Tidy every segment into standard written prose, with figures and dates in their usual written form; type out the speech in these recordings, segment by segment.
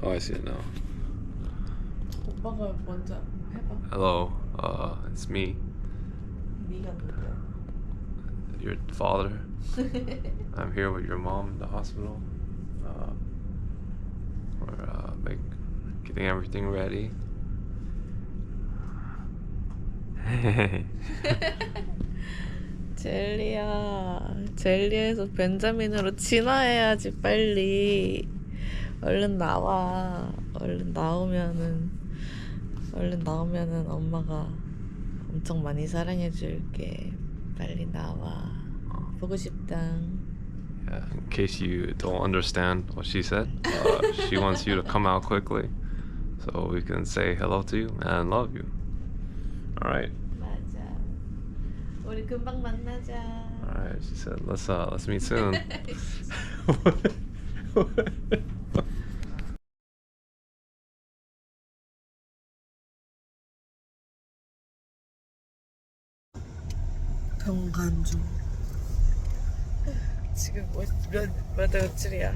Oh, I see it now. 오빠가 먼저 해봐. Hello, it's me, 네가 누구야? your father. I'm here with your mom in the hospital. We're getting everything ready. 젤리야, 젤리에서 벤자민으로 진화해야지 빨리. 얼른 나와. 얼른 나오면은 엄마가 엄청 많이 사랑해줄게. 빨리 나와. 보고 싶다. Yeah, in case you don't understand what she said, she wants you to come out quickly so we can say hello to you and love you. All right. 맞아. 우리 금방 만나자. All right. She said, let's meet soon. 병간 중. 지금 몇 며칠이야?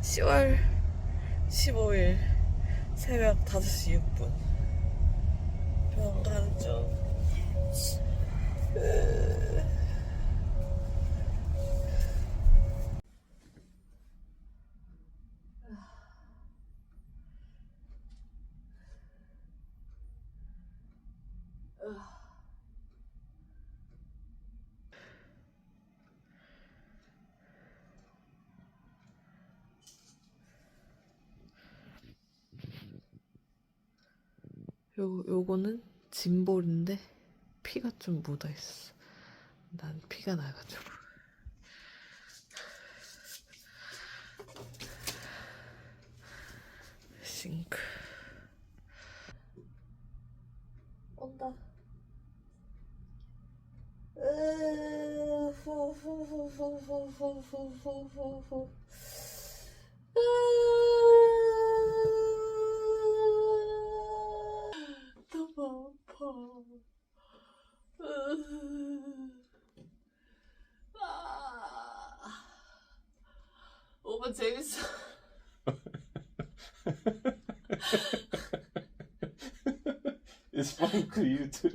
10월 15일 새벽 5시 6분. 병간 중. 요거는 짐볼인데 피가 좀 묻어있어. 난 피가 나가지고. 싱크. 온다. 너무 아파. 오빠 재밌어. It's fun to you too.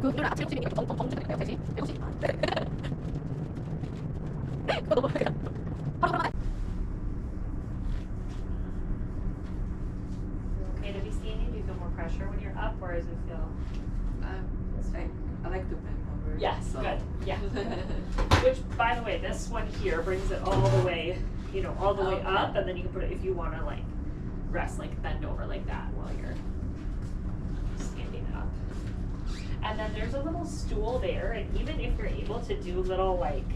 그걸 아침 일찍 이렇게 덩덩덩 주니까 되지? 7시? 그거 너무 그냥 바로 가라. Okay to be standing? Do you feel more pressure when you're up, or does it feel? I like to bend over. Yes, so. good. Yeah. Which, by the way, this one here brings it all the way, all the way Okay. up, and then you can put it if you want to like rest, like bend over like that while you're standing up. And then there's a little stool there, and even if you're able to do little like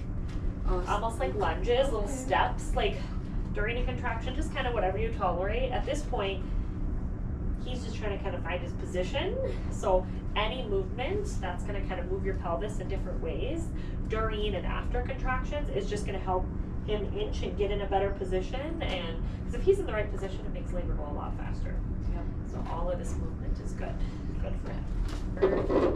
almost like lunges, little steps, like during a contraction, just kind of whatever you tolerate. At this point, he's just trying to kind of find his position. So any movement that's going to kind of move your pelvis in different ways during and after contractions is just going to help him inch and get in a better position. And because if he's in the right position, it makes labor go a lot faster. Yeah. So all of this movement is good. Good for him.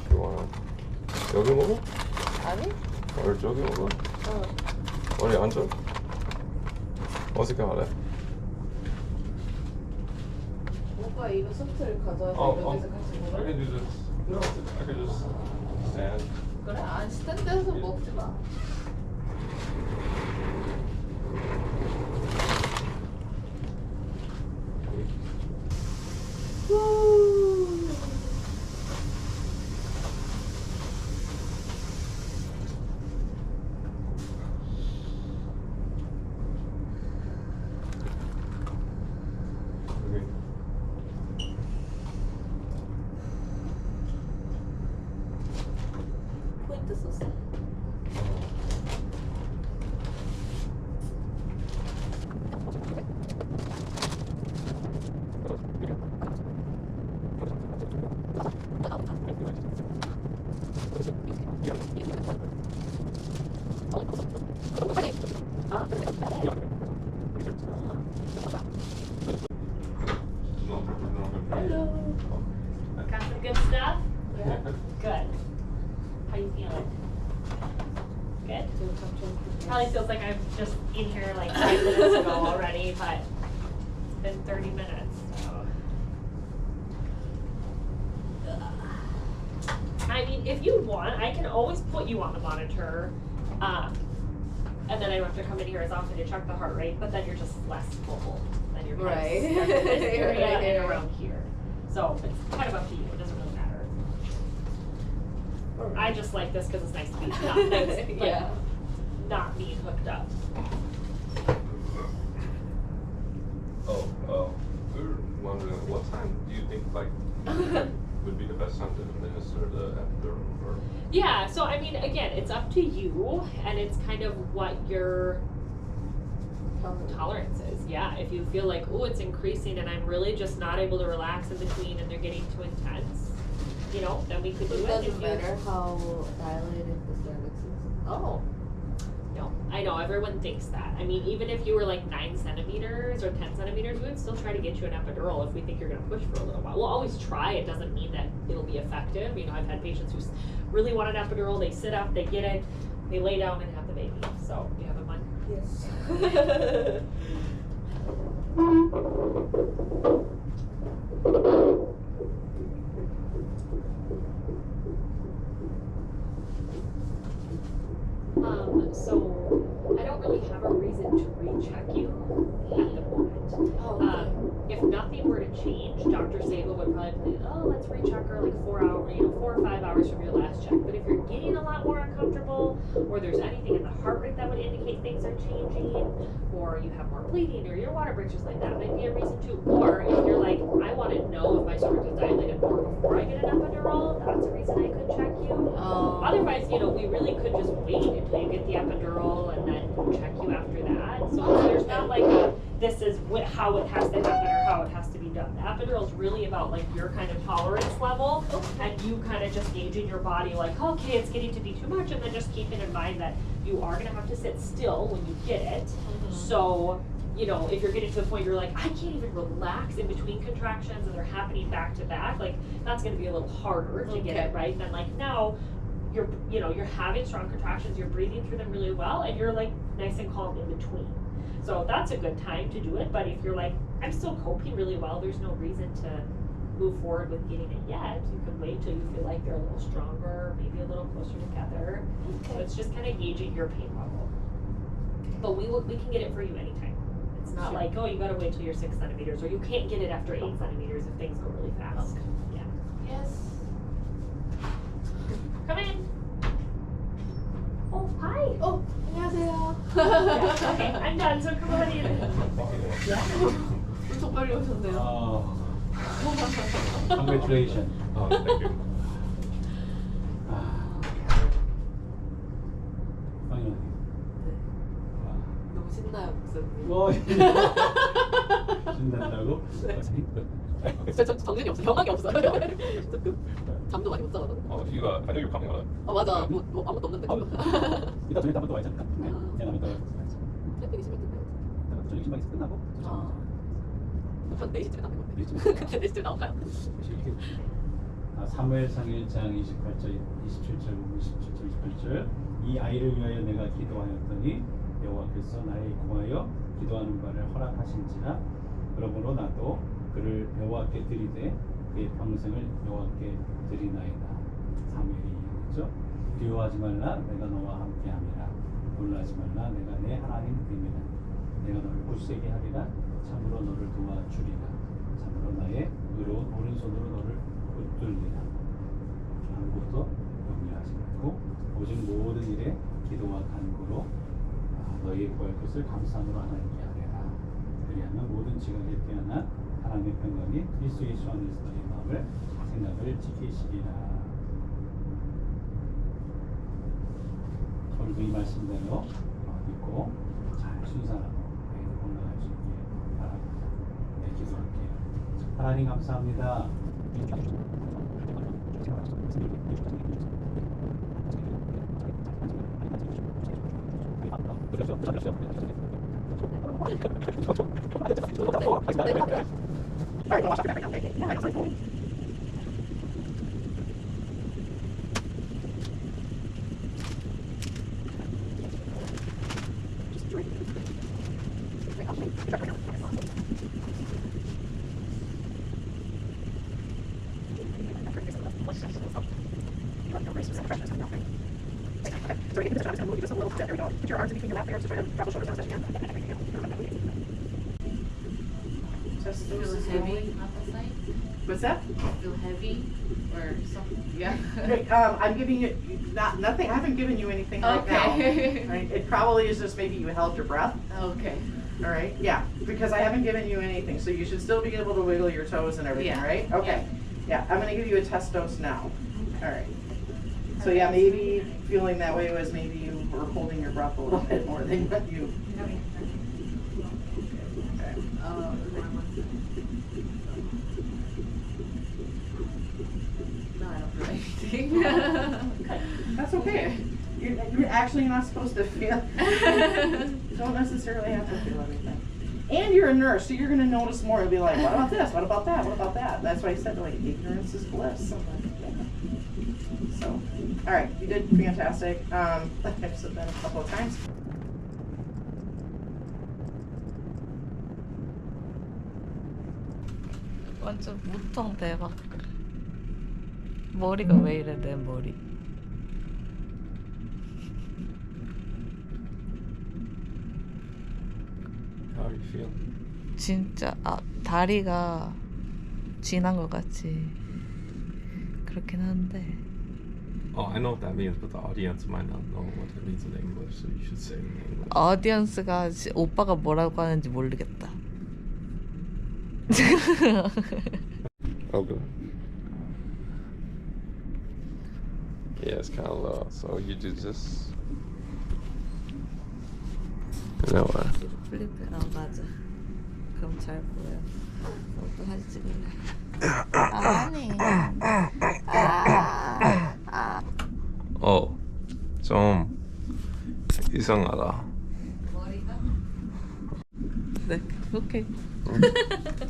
좋아. 여기 먹어? 아니? 머리 저기 먹어? 머리 앉아? 어떻게 하래? 오빠 이거 소프트를 가져와서 여기서 같이 I 먹어? can do this. No, I can just stand. 그래? 안 스탠드에서 먹지 마. 여기. 포인트 썼어. Got some good stuff? Yeah. Good. How you feeling? Good? Probably feels like I'm just in here like 5 minutes ago already, but it's been 30 minutes, so. I mean, if you want, I can always put you on the monitor, and then I don't have to come in here as often to check the heart rate, but then you're just less mobile. Then you're kind Right. of stuck in this area Right. and around here. So it's kind of up to you, it doesn't really matter. I just like this because it's nice to be not like, Yeah. not being hooked up. We were wondering what time do you think like would be the best time to administer the epidural? Or Yeah, so I mean, again, it's up to you, and it's kind of what your tolerance is. Yeah, if you feel like, oh, it's increasing and I'm really just not able to relax in between and they're getting too intense, you know, then we could do It it. doesn't If you- matter how dilated the cervix is. Oh. No, I know, everyone thinks that. I mean, even if you were like 9 centimeters or 10 centimeters, we would still try to get you an epidural if we think you're gonna push for a little while. We'll always try, it doesn't mean that it'll be effective. You know, I've had patients who really want an epidural, they sit up, they get it, they lay down and have the baby. So, you have a one? Yes. So I don't really have a reason to recheck you at the moment. Oh, If nothing were to change, Dr. Sable would probably be, oh, let's recheck her like 4 hours, 4 or 5 hours from your last check. But if you're getting a lot more uncomfortable, or there's anything in the heart rate that would indicate things are changing, or you have more bleeding, or your water breaks or something, that might be a reason to. Or if you're like, I want to know if my cervix is dilated more before I get an epidural, that's a reason I could check you. Otherwise, we really could just wait until you get the epidural and then check you after that. So there's not like this is how it has to happen or how it has to be done. The epidural is really about like your kind of tolerance level and you kind of just gauging your body like, okay, it's getting to be too much, and then just keeping in mind that you are going to have to sit still when you get it. So, if you're getting to the point you're like, I can't even relax in between contractions and they're happening back to back, like that's going to be a little harder to get it right than like now. You're having strong contractions, you're breathing through them really well, and you're like nice and calm in between. So that's a good time to do it. But if you're like, I'm still coping really well, there's no reason to move forward with getting it yet. You can wait till you feel like they're a little stronger, maybe a little closer together. So it's just kind of gauging your pain level. But we can get it for you anytime. It's not like, oh, you gotta wait till you're 6 centimeters, or you can't get it after 8 centimeters if things go really fast. Yeah. Yes. Come in. Oh, hi. Oh, 안녕하세요. Yeah, okay, I'm done, so come on in. 엄청 빨리 오셨네요. Oh, congratulations. Oh, thank you. Finally. 너무 신나요, 목소리. Oh, 준다고. 정신이 없어. 경각이 없어. 잠도 많이 못 자거든. 이거 반영이 가는 거야. 맞아. 뭐 아무것도 없는데. 이따 저녁 한번 또 와야 잖아. 내가 또 되게 심했던데. 저녁 신방에서 끝나고. 한 4시쯤에 나온 건데. 4시쯤에 나올까요? 3회상 1장 28절, 27절, 28절. 이 아이를 위하여 내가 기도하였더니 여호와께서 나의 구하여 기도하는 바를 허락하신지라. 그러므로 나도 그를 여호와께 드리되 그의 평생을 여호와께 드리나이다. 사무엘이 이야기죠. 두려워하지 말라. 내가 너와 함께함이라. 놀라지 말라. 내가 내 하나님 됨이라. 내가 너를 굳세게 하리라. 참으로 너를 도와주리라. 참으로 나의 의로운 오른손으로 너를 붙들리라. 아무것도 염려하지 말고 오직 모든 일에 기도와 간구로 너희의 구할 것을 감사함으로 하나님께 아뢰라. 그리하면 모든 지각에 깨어나 하나님의 평강이 그리스도 예수 안에서 너희 마음을 생각을 지키시리라. 오늘도 이 말씀대로 믿고 잘 순산하고 너희들 건강할 수 있게 바랍니다. 네, 기도할게요. 하나님 감사합니다. Just Feel those heavy on the side? What's that? Feel heavy or something? Yeah. I'm giving you nothing. I haven't given you anything right now. Okay. Right? It probably is just maybe you held your breath. Okay. All right. Yeah. Because I haven't given you anything, so you should still be able to wiggle your toes and everything, Yeah. right? Okay. Yeah. I'm gonna give you a test dose now. All right. So yeah, maybe feeling that way was maybe you were holding your breath a little bit more than what you. Okay. No, I don't feel anything. That's okay. You're actually not supposed to feel. You don't necessarily have to feel everything. And you're a nurse, so you're going to notice more. You'll be like, what about this? What about that? What about that? That's why I said, like, ignorance is bliss. So, all right, you did fantastic. I've said that a couple of times. 완전 무통 대박. 머리가 왜 이래 내 머리. How do you feel? 진짜 다리가 지난 것 같이 그렇긴 한데. Oh, I know what that means, but the audience might not know what it means in English, so you should say it in English. 어디언스가 오빠가 뭐라고 하는지 모르겠다. Okay. Yeah, it's kind of low. So you do this. You know what? 플리프. 맞아. 그럼 잘 보여. 또 사진 찍을래. 아니. 좀 이상하다. 머리가? 네, 오케이.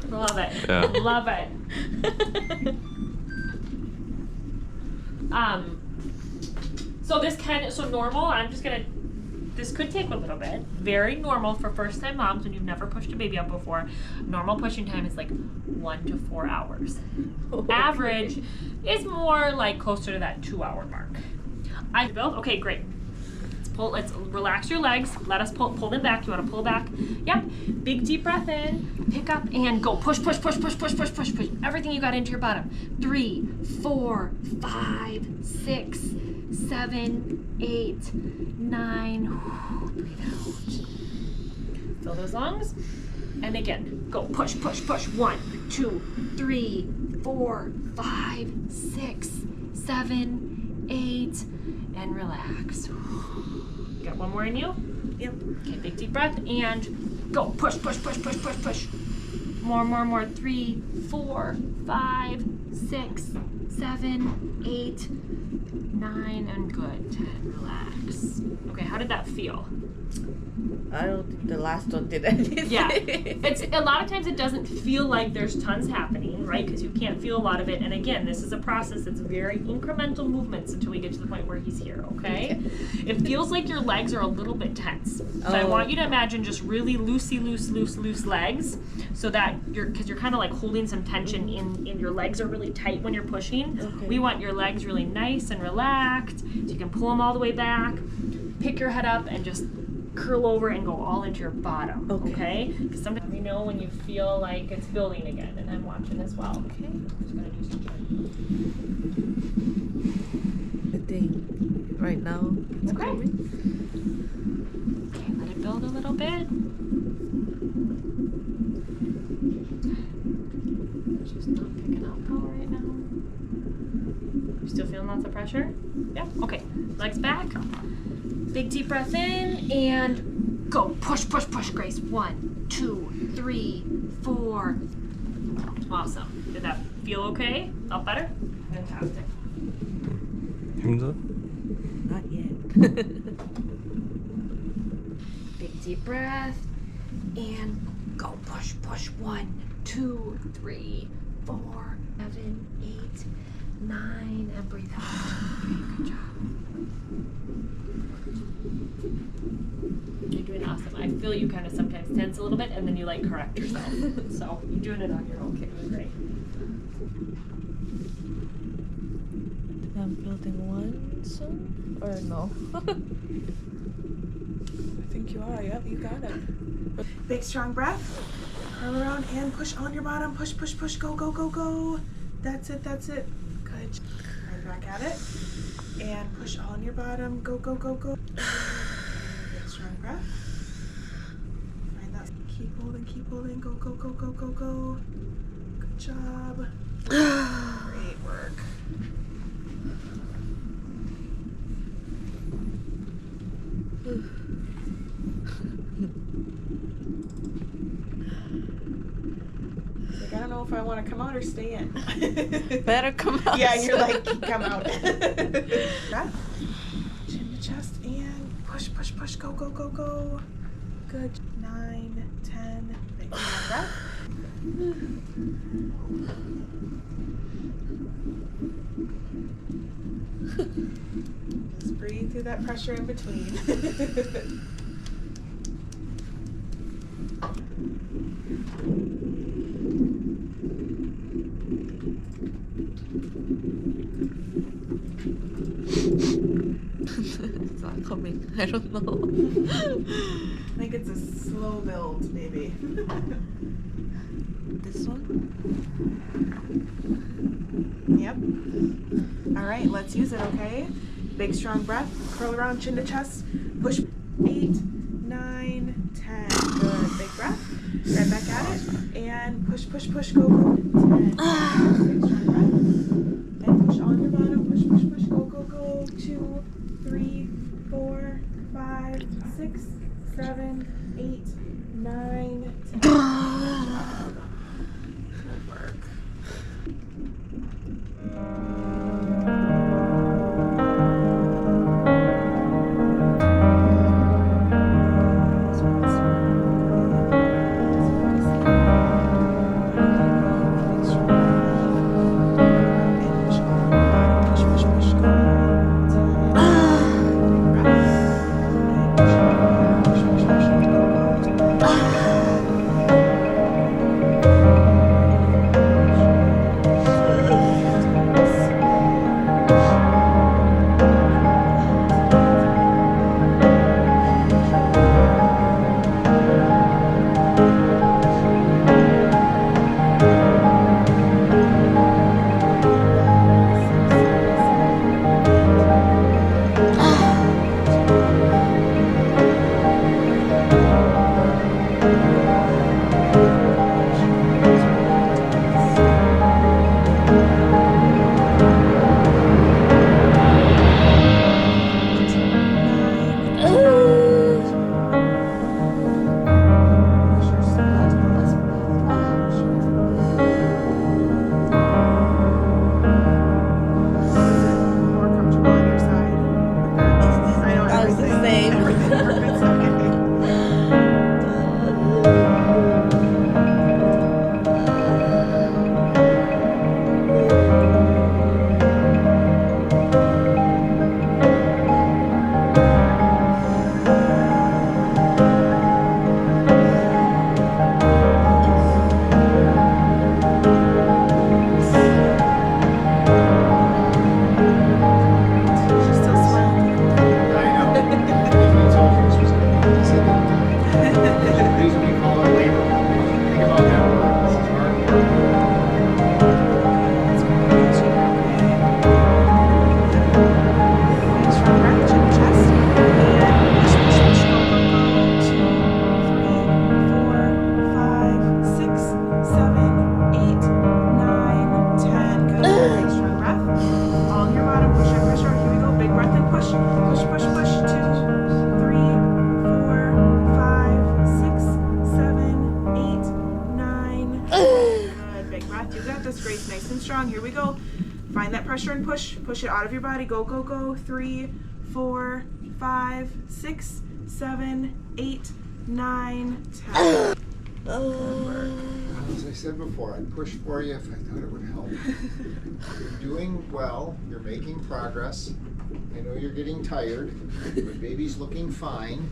Love it. Yeah. Love it. So so normal, this could take a little bit. Very normal for first time moms when you've never pushed a baby out before. Normal pushing time is like 1 to 4 hours. Average is more like closer to that 2-hour mark. Okay, great. Let's relax your legs. Let us pull them back. You want to pull back? Yep. Big deep breath in. Pick up and go. Push. Everything you got into your bottom. 3, 4, 5, 6, 7, 8, 9. Breathe out. Fill those lungs. And again, go. Push. 1, 2, 3, 4, 5, 6, 7, 8, and relax. Got one more in you? Yep. Okay, big deep breath and go. Push. More. 3, 4, 5, 6, 7, 8, 9, and good. 10, relax. Okay, how did that feel? I don't think the last one did anything. Yeah, it's a lot of times it doesn't feel like there's tons happening, right? Because you can't feel a lot of it. And again, this is a process that's very incremental movements until we get to the point where he's here. Okay? It feels like your legs are a little bit tense. So I want you to imagine just really loose legs, so that because you're kind of like holding some tension in your legs are really tight when you're pushing. Okay. We want your legs really nice and relaxed, so you can pull them all the way back. Pick your head up and just curl over and go all into your bottom, okay? Because sometimes we know when you feel like it's building again, and I'm watching as well. Okay, I'm just gonna do something. I think right now it's Okay. coming. Okay, let it build a little bit. It's just not picking up though right now. You still feeling lots of pressure? Yeah, okay. Legs back. Big deep breath in and go. Push, Grace. 1, 2, 3, 4. Awesome. Did that feel okay? Felt better? Fantastic. 힘들어? Not yet. Big deep breath and go. Push. 1, 2, 3, 4, 7, 8, 9, and breathe out. Okay, good job. You're doing awesome. I feel you kind of sometimes tense a little bit and then you like correct yourself. So you're doing it on your own. Okay, doing great. I'm building one soon, or no? I think you are. Yep, you got it. Big strong breath. Curl around and push on your bottom. Push. Go. That's it. Good. Right back at it. And push on your bottom. Go. Big strong breath. Find that. Keep holding. Go. Good job. Great work. Like, I don't know if I want to come out or stay in. Better come out. Yeah, you're like, come out. Breath. Chin to chest and push. Go. Good. 9, 10. Big breath. Just breathe through that pressure in between. It's not coming. I don't know. I think it's a slow build, maybe. This one? Yep. All right, let's use it, okay? Big strong breath. Curl around chin to chest. Push. 8, 9, 10. Good. Big breath. Right back at it. And push. Go. 10. Big strong breath. And push on your bottom. Push. Go. 2, 3, 4, 5, 6, 7, 8, 9, 10. Good work. push. Push, push, push. 2, 3, 4, 5, 6, 7, 8, 9. Good. Big breath. You got this, Grace. Nice and strong. Here we go. Find that pressure and push. Push it out of your body. Go, go, go. 3, 4, 5, 6, 7, 8, 9, 10. As I said before, I'd push for you if I thought it would help. You're doing well. You're making progress. I know you're getting tired, but baby's looking fine.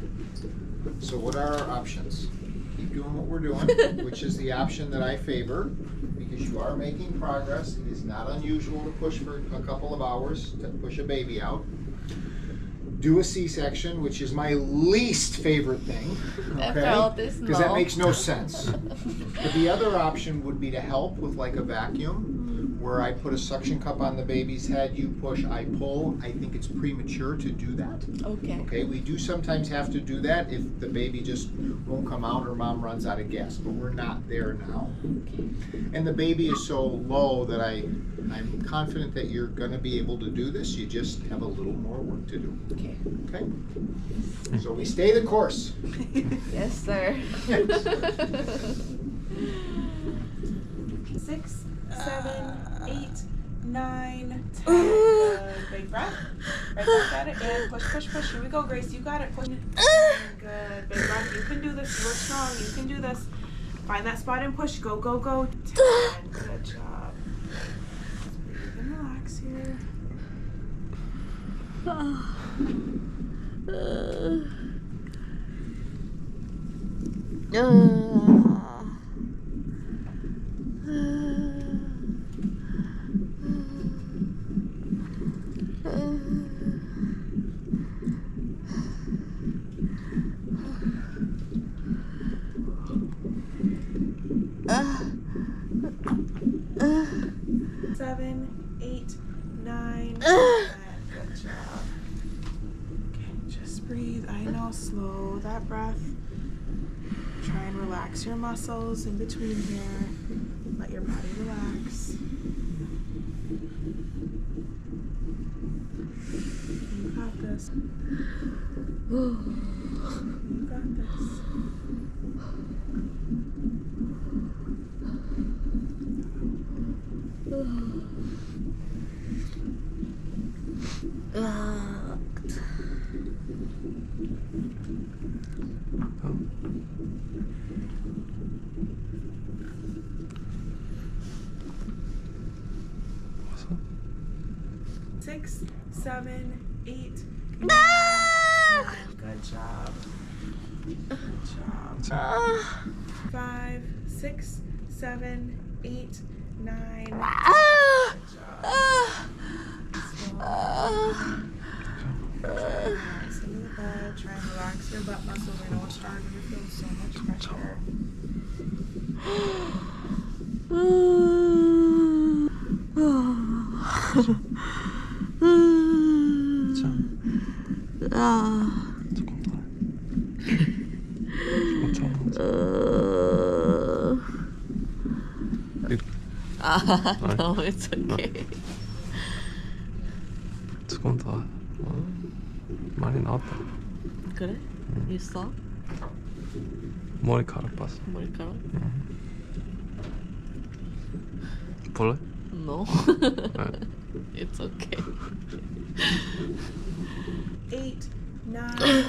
So what are our options? Keep doing what we're doing, which is the option that I favor, because you are making progress. It is not unusual to push for a couple of hours to push a baby out. Do a C-section, which is my least favorite thing, After all this, because that no. makes no sense. But the other option would be to help with like a vacuum, where I put a suction cup on the baby's head, you push, I pull. I think it's premature to do that. Okay. Okay, we do sometimes have to do that if the baby just won't come out or mom runs out of gas, but we're not there now. And the baby is so low that I'm confident that you're going to be able to do this. You just have a little more work to do. Okay. Okay? So we stay the course. Yes, sir. 6, 7, 8, 9, 10. Good. Big breath. Right back at it. And push, push, push. Here we go, Grace. You got it. Push. Good. Big breath. You can do this. You are strong. You can do this. Find that spot and push. Go, go, go. 10. Good job. Breathe and relax here. Seven, 8, 9, 10. Good job. Okay, just breathe. I know, slow that breath. Try and relax your muscles in between here. Let your body relax. You got this. You got this. What's up? 6, 7, 8, 9, 10. Good job. Good job. 5, 6, 7, 8, 9. Good job. Nice into the bed. Try and relax your butt muscles. I know it's hard when you're feeling so much pressure. No, it's okay. 조금 더 많이 나왔다. 그래? You saw? 머리카락 봤어. 머리카락? 볼래? No. It's okay. 8, 9, 10.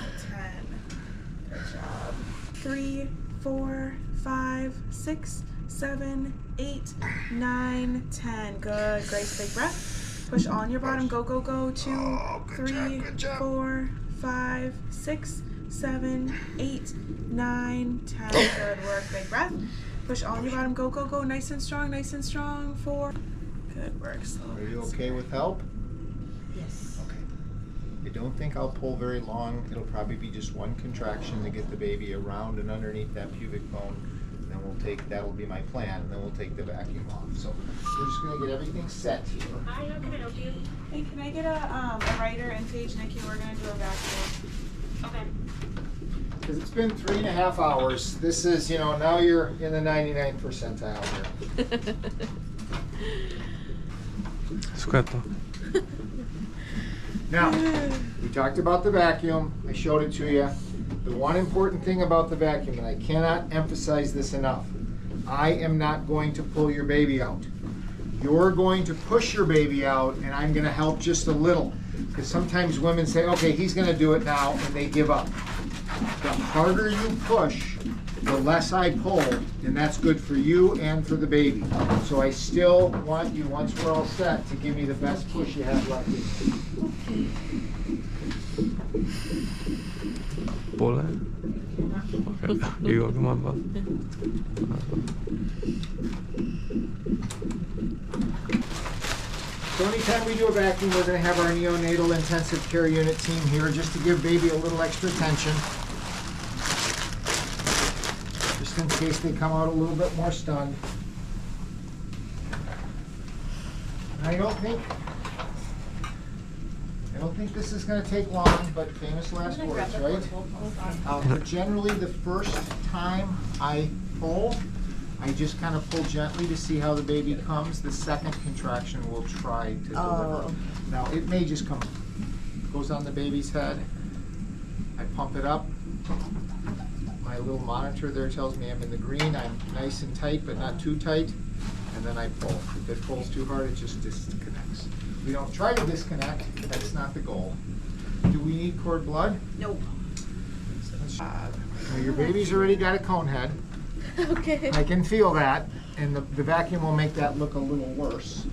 Good job. 3, 4, 5, 6, 7, 8, 9, 10. Good. Grace, big breath. Push on your bottom. Go, go, go. 2, 3, 4, 5, 6, 7, 8, 9, 10. Good work. Big breath. Push on your bottom. Go, go, go. Nice and strong. Nice and strong. 4. Good work. Slow. Are you okay with help? Yes. Okay. I don't think I'll pull very long. It'll probably be just one contraction to get the baby around and underneath that pubic bone. Then we'll take, that'll be my plan, and then we'll take the vacuum off. So we're just gonna get everything set here. Hi, how can I help you? Hey, can I get a writer and page Nikki? We're gonna do a vacuum. Okay. Because it's been 3.5 hours. This is, you know, now you're in the 99th percentile here. 수고했다. Now, we talked about the vacuum. I showed it to you. The one important thing about the vacuum, and I cannot emphasize this enough, I am not going to pull your baby out. You're going to push your baby out, and I'm going to help just a little. Because sometimes women say, okay, he's going to do it now, and they give up. The harder you push, the less I pull, and that's good for you and for the baby. So I still want you, once we're all set, to give me the best push you have left. 볼래? Okay. 이거 그만 봐. So anytime we do a vacuum, we're going to have our neonatal intensive care unit team here just to give baby a little extra attention. Just in case they come out a little bit more stunned. I don't think this is going to take long, but famous last words, right? Generally, the first time I pull, I just kind of pull gently to see how the baby comes. The second contraction will try to deliver. Now, it may just come, goes on the baby's head. I pump it up. My little monitor there tells me I'm in the green. I'm nice and tight, but not too tight. And then I pull. If it pulls too hard, it just disconnects. We don't try to disconnect. That's not the goal. Do we need cord blood? Nope. Now, your baby's already got a cone head. Okay. I can feel that, and the vacuum will make that look a little worse.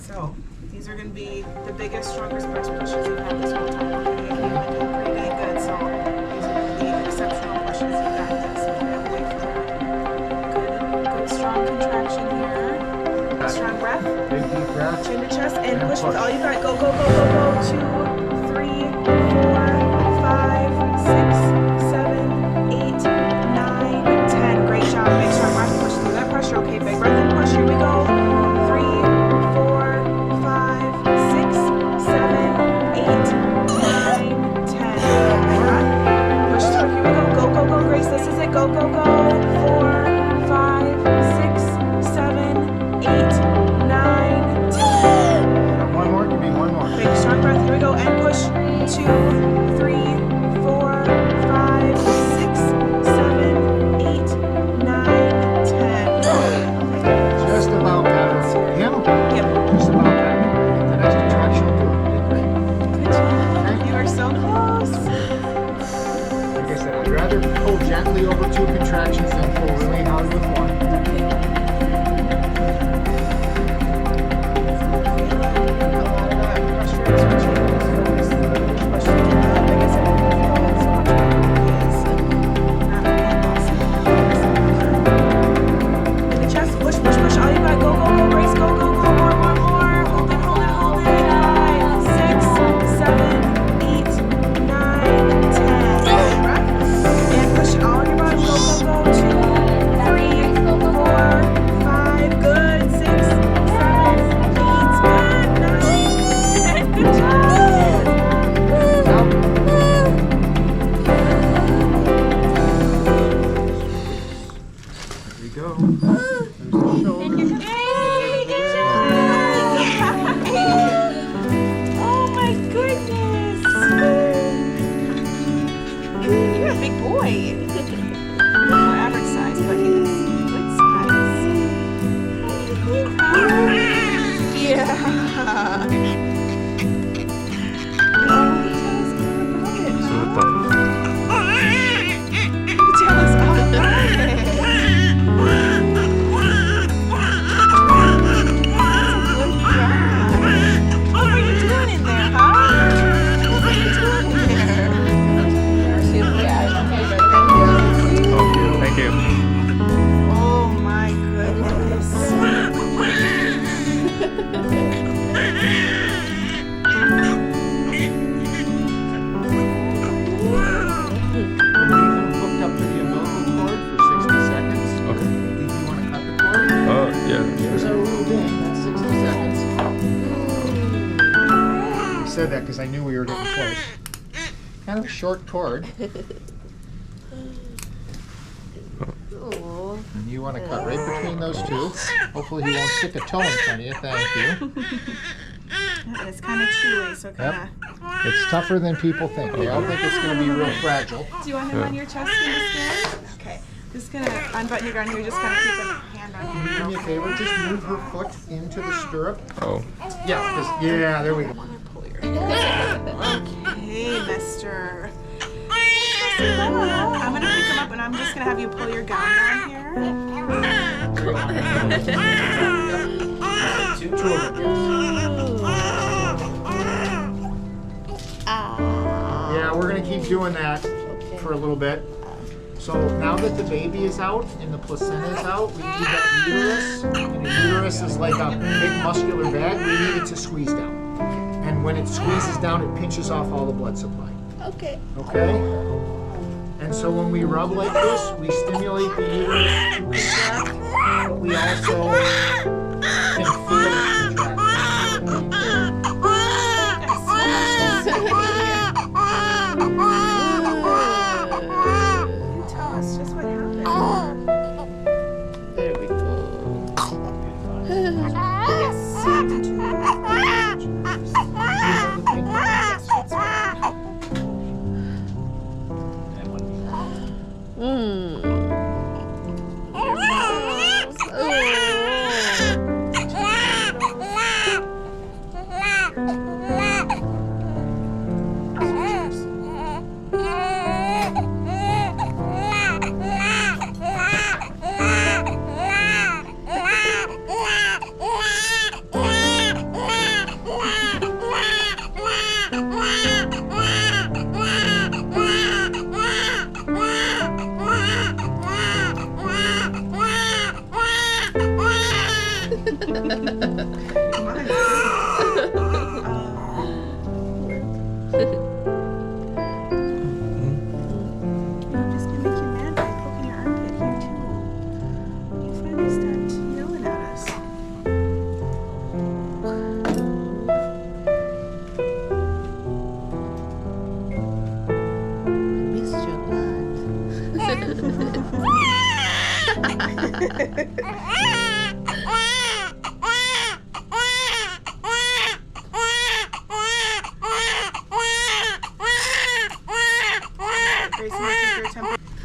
So, these are going to be the biggest, strongest breast pushes you've had this whole time. Okay, you've been doing pretty good. So, these are going to be exceptional pushes. You've got this. Okay, wait for that. Good, strong contraction here. Strong breath. Big deep breath. Chin to chest and push with all you got. Go, go, go, go, go. 2, 3, 4, 5, 6, 7, 8, 9, 10. Great job. Big strong breath. Push through that pressure. Okay, big breath and push. Here we go. 3, 4, 5, 6, 7, 8, 9, 10. Push through. Here we go. Go, go, go, Grace. This is it. Go, go, go. 4, 5, 6, 7, 8, 9, 10. One more. Give me one more. Big strong breath. Here we go. And push. 2, 3, 4, 5, 6, 7, 8, 9, 10. Just about got it. Him? Yep. Just about got it. The next contraction will do it. Good job. You are so close. Like I said, I'd rather pull gently over 2 contractions than pull really hard with 1. Said that because I knew we were getting close. Kind of a short cord. Oh. And you want to cut right between those two. Hopefully he won't stick a toe in front of you. Thank you. And it's kind of chewy, so kind of. It's tougher than people think. They all think it's going to be real fragile. Do you want him on your chest in this skin? Okay. Just gonna unbutton your gun here. Just kind of keep a hand on him. Do me a favor. Just move her foot into the stirrup. Oh. Yeah. Yeah. There we go. Okay, mister. I'm gonna pick him up and I'm just gonna have you pull your gown down here. Two of them. Yeah, we're gonna keep doing that for a little bit. So now that the baby is out and the placenta is out, we need that uterus. And the uterus is like a big muscular bag. We need it to squeeze down. And when it squeezes down, it pinches off all the blood supply. Okay. Okay? And so when we rub like this, we stimulate the uterus to contract, but we also can feel it contract. You tell us just what happened. There we go.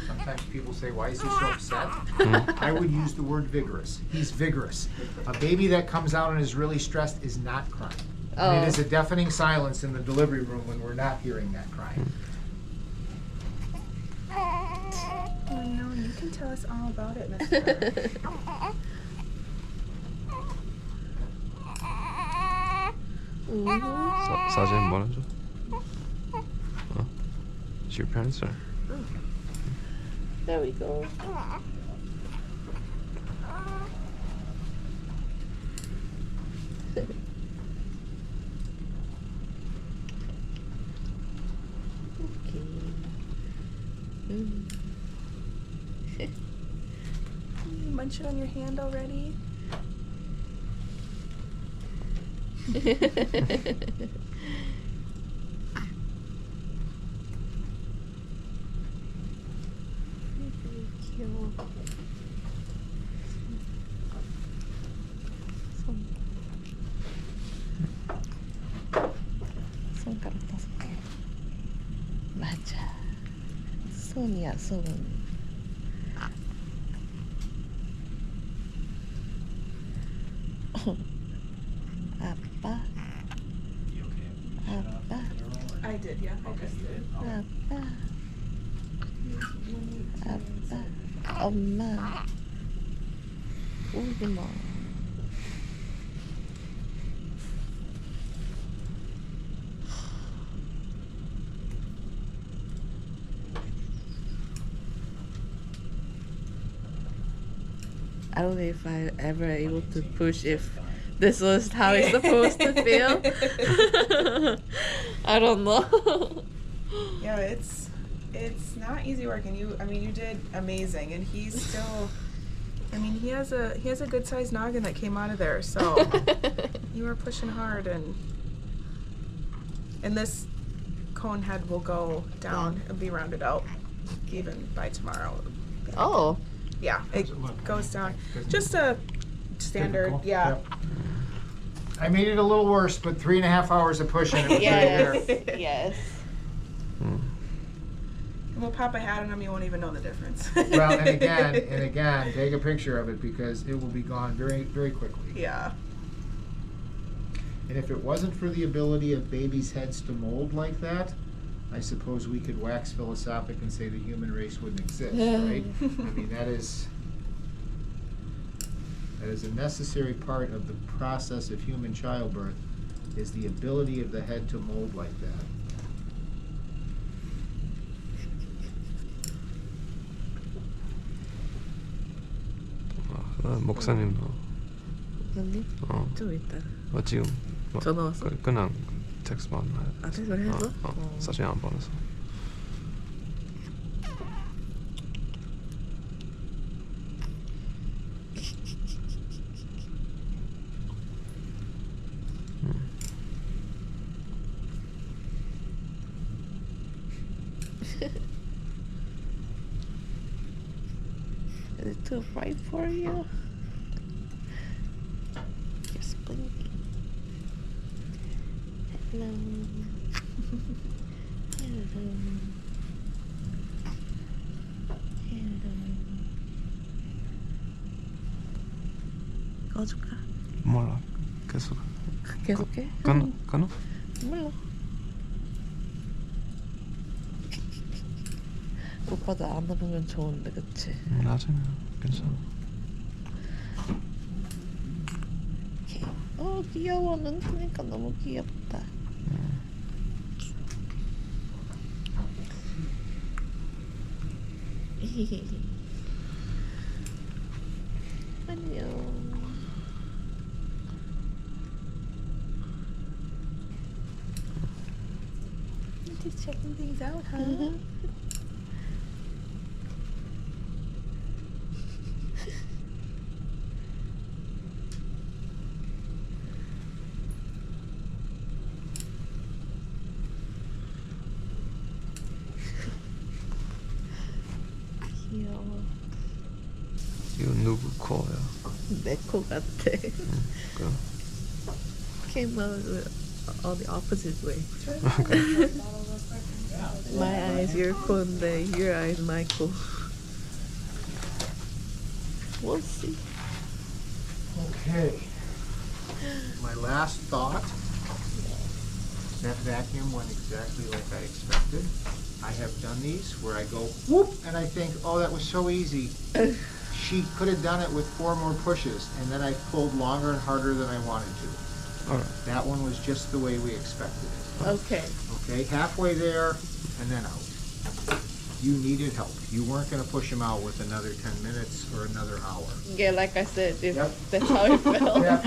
Sometimes people say, why is he so upset? I would use the word vigorous. He's vigorous. A baby that comes out and is really stressed is not crying. And it is a deafening silence in the delivery room when we're not hearing that crying. Oh no, you can tell us all about it, mister. 사진 보내줘. It's your parents or? There we go. You munch it on your hand already? 손가락 5개. 맞아. 손이야, 손. 아빠. 아빠. I did, yeah. I just did. 아빠. 아빠. 엄마. 울지마. I don't know if I ever able to push if this was how it's supposed to feel. I don't know. Yeah, it's not easy work, and you did amazing, and he's still. He has a good sized noggin that came out of there, so you were pushing hard, and this cone head will go down and be rounded out even by tomorrow. Oh. Yeah, it goes down. Just a standard, Typical. yeah. Yep. I made it a little worse, but 3.5 hours of pushing it was right there. Yes. And we'll pop a hat on them, you won't even know the difference. Well, and again, take a picture of it because it will be gone very, very quickly. Yeah. And if it wasn't for the ability of babies' heads to mold like that, I suppose we could wax philosophic and say the human race wouldn't exist, right? I mean, that is a necessary part of the process of human childbirth, is the ability of the head to mold like that. 목사님도 언니? 어, 좀 이따. 지금 전화 왔어? 그냥 텍스트만 아, 텍스트를 했어? 사진 안 보내서. Is it too bright for you? Just blinking. Hello. Hello. Hello. 꺼줄까? 몰라. 계속. 계속해? 끊어? 몰라. 오빠도 안 들으면 좋은데, 그치? 나중에 괜찮아. 귀여워. 눈 뜨니까 너무 귀엽다. 안녕. Just checking things out, huh? 귀여워. 이거 누구 코야? 내 코 같아. 그럼. Came out all the opposite way. My eyes, your 코인데 your eyes, my 코. We'll see. Okay. My last thought. That vacuum went exactly like I expected. I have done these where I go whoop and I think, oh, that was so easy. She could have done it with 4 more pushes, and then I pulled longer and harder than I wanted to. All right. That one was just the way we expected it. Okay. Okay, halfway there and then out. You needed help. You weren't going to push him out with another 10 minutes or another hour. Yeah, like I said, if Yep. that's how it felt. Yeah.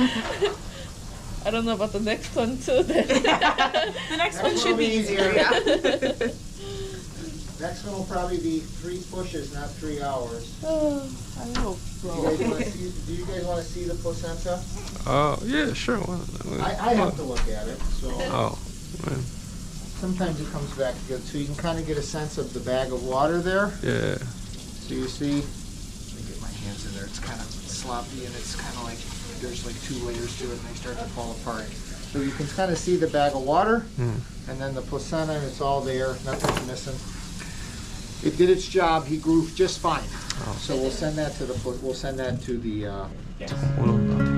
I don't know about the next one too. Then. The next one should be easier, yeah. Next one will probably be 3 pushes, not 3 hours. Oh, I hope Do so. you guys want to see the placenta? Yeah, sure. I have to look at it, so Oh, man. sometimes it comes back good. So you can kind of get a sense of the bag of water there. Yeah. So you see, let me get my hands in there. It's kind of sloppy and it's kind of like there's like 2 layers to it and they start to fall apart. So you can kind of see the bag of water and then the placenta, and it's all there. Nothing's missing. It did its job. He grew just fine. So we'll send that to the 올라온다.